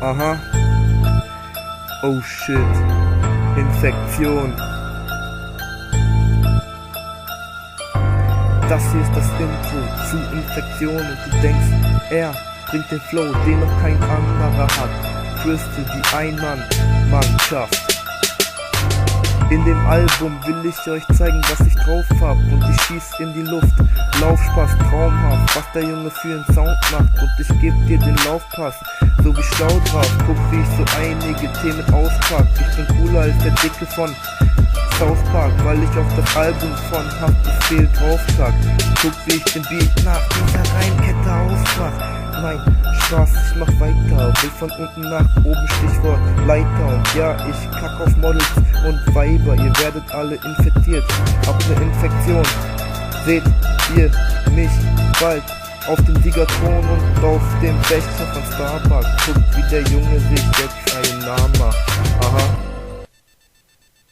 Aha. Oh shit. Infektion. Das hier ist das Intro zu Infektion und du denkst, er bringt den Flow, den noch kein anderer hat. Crystal, die Ein-Mann-Mannschaft. In dem Album will ich euch zeigen, was ich drauf hab, und ich schieß in die Luft. Laufspaß, traumhaft, was der Junge für einen Sound macht, und ich geb dir den Laufpass, so wie Staudraht. Guck, wie ich so einige Themen auspack. Ich bin cooler als der Dicke von South Park, weil ich auf das Album von Haftbefehl draufpack. Guck, wie ich den Beat nach dieser Reinkette ausmach. Nein, Spaß, ich mach weiter, will von unten nach oben, Stichwort Leiter. Und ja, ich kack auf Models und Weiber, ihr werdet alle infektiert, habt ne Infektion. Seht ihr mich bald auf dem Siegerthron und auf dem Becher von Starbucks. Guckt, wie der Junge sich jetzt einen Namen macht.